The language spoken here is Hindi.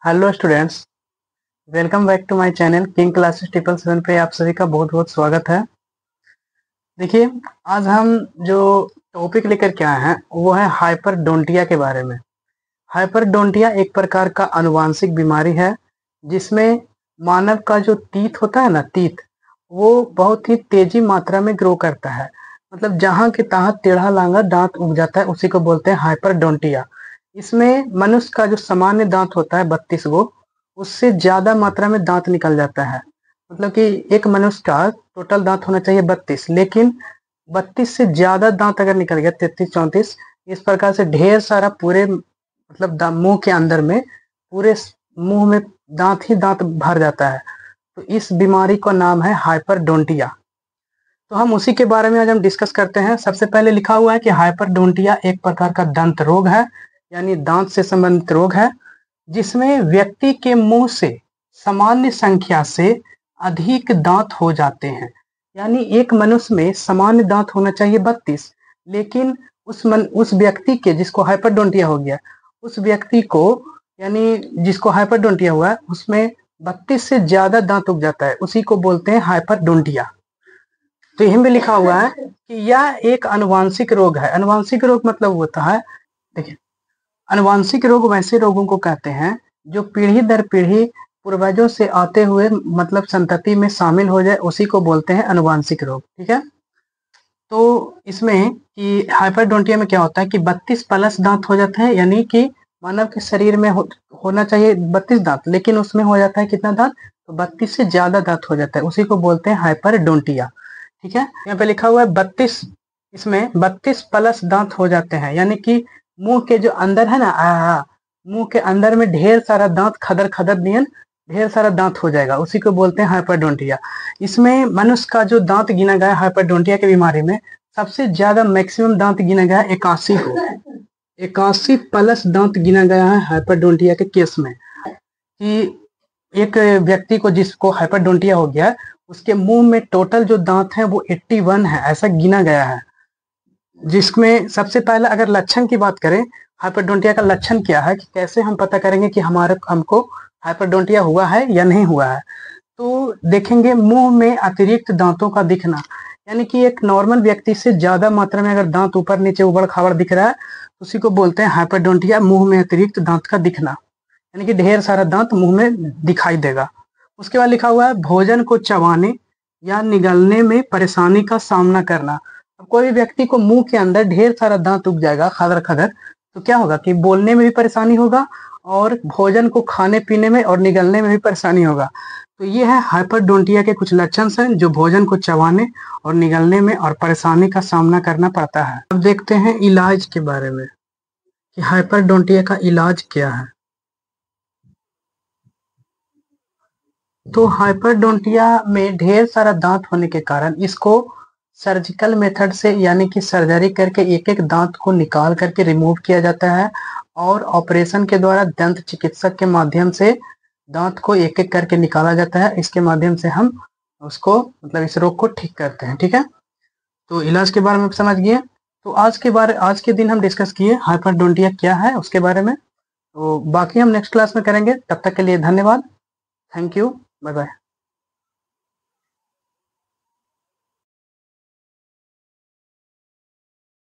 Hello students, welcome back to my channel King Classes 777 पे आप सभी का बहुत बहुत स्वागत है। देखिए, आज हम जो टॉपिक लेकर के आए हैं वो है हाइपरडोंटिया के बारे में। हाइपरडोंटिया एक प्रकार का आनुवांशिक बीमारी है जिसमें मानव का जो तीत होता है ना, तीत वो बहुत ही तेजी मात्रा में ग्रो करता है। मतलब जहाँ के तहाँ टेढ़ा लांगा दांत उग जाता है, उसी को बोलते हैं हाइपरडोंटिया। इसमें मनुष्य का जो सामान्य दांत होता है 32 गो, उससे ज्यादा मात्रा में दांत निकल जाता है। मतलब कि एक मनुष्य का टोटल दांत होना चाहिए 32, लेकिन 32 से ज्यादा दांत अगर निकल गया 33-34, इस प्रकार से ढेर सारा पूरे मतलब मुंह के अंदर में पूरे मुंह में दांत ही दांत भर जाता है। तो इस बीमारी का नाम है हाइपरडोंटिया। तो हम उसी के बारे में आज हम डिस्कस करते हैं। सबसे पहले लिखा हुआ है कि हाइपरडोंटिया एक प्रकार का दंत रोग है, यानी दांत से संबंधित रोग है, जिसमें व्यक्ति के मुंह से सामान्य संख्या से अधिक दांत हो जाते हैं। यानी एक मनुष्य में सामान्य दांत होना चाहिए 32, लेकिन उस व्यक्ति के जिसको हाइपरडोंटिया हो गया, उस व्यक्ति को यानी जिसको हाइपरडोंटिया हुआ है उसमें 32 से ज्यादा दांत उग जाता है, उसी को बोलते हैं हाइपरडोंटिया। तो यहीं में लिखा हुआ है कि यह एक आनुवांशिक रोग है। आनुवांशिक रोग मतलब होता है, देखिए, आनुवांशिक रोग वैसे रोगों को कहते हैं जो पीढ़ी दर पीढ़ी पूर्वजों से आते हुए मतलब संतति में शामिल हो जाए, उसी को बोलते हैं आनुवांशिक रोग। ठीक है। तो इसमें कि हाइपरडोंटिया में क्या होता है कि 32 प्लस दांत हो जाते हैं, यानी कि मानव के शरीर में होना चाहिए 32 दांत, लेकिन उसमें हो जाता है कितना दांत, तो 32 से ज्यादा दांत हो जाता है, उसी को बोलते हैं हाइपरडोंटिया। ठीक है। यहाँ पे लिखा हुआ है 32, इसमें 32 प्लस दांत हो जाते हैं, यानी कि मुंह के जो अंदर है ना, मुंह के अंदर में ढेर सारा दांत खदर खदर नियन ढेर सारा दांत हो जाएगा, उसी को बोलते हैं हाइपरडोंटिया। इसमें मनुष्य का जो दांत गिना गया हाइपरडोंटिया की बीमारी में, सबसे ज्यादा मैक्सिमम दांत गिना गया 81 को। 81 प्लस दांत गिना गया है हाइपरडोंटिया के केस में। कि एक व्यक्ति को जिसको हाइपरडोंटिया हो गया, उसके मुंह में टोटल जो दांत है वो 81 है, ऐसा गिना गया है। जिसमें सबसे पहला अगर लक्षण की बात करें, हाइपरडोंटिया का लक्षण क्या है, कि कैसे हम पता करेंगे कि हमको हाइपरडोंटिया हुआ है या नहीं हुआ है। तो देखेंगे मुंह में अतिरिक्त दांतों का दिखना, यानी कि एक नॉर्मल व्यक्ति से ज्यादा मात्रा में अगर दांत ऊपर नीचे उबड़ खाबड़ दिख रहा है, उसी को बोलते हैं हाइपरडोंटिया। मुंह में अतिरिक्त दांत का दिखना, यानी कि ढेर सारा दांत मुंह में दिखाई देगा। उसके बाद लिखा हुआ है भोजन को चबाने या निगलने में परेशानी का सामना करना। अब कोई भी व्यक्ति को मुंह के अंदर ढेर सारा दांत उग जाएगा खदर खदर, तो क्या होगा कि बोलने में भी परेशानी होगा और भोजन को खाने पीने में और निगलने में भी परेशानी होगा। तो ये है हाइपरडोंटिया के कुछ लक्षण हैं जो भोजन को चबाने और निगलने में और परेशानी का सामना करना पड़ता है। अब देखते हैं इलाज के बारे में कि हाइपरडोंटिया का इलाज क्या है। तो हाइपरडोंटिया में ढेर सारा दांत होने के कारण इसको सर्जिकल मेथड से, यानी कि सर्जरी करके एक एक दांत को निकाल करके रिमूव किया जाता है, और ऑपरेशन के द्वारा दंत चिकित्सक के माध्यम से दांत को एक एक करके निकाला जाता है। इसके माध्यम से हम उसको मतलब इस रोग को ठीक करते हैं। ठीक है। तो इलाज के बारे में समझ गए। तो आज के दिन हम डिस्कस किए हाइपरडोंटिया क्या है उसके बारे में। तो बाकी हम नेक्स्ट क्लास में करेंगे। तब तक के लिए धन्यवाद। Thank you. Bye bye.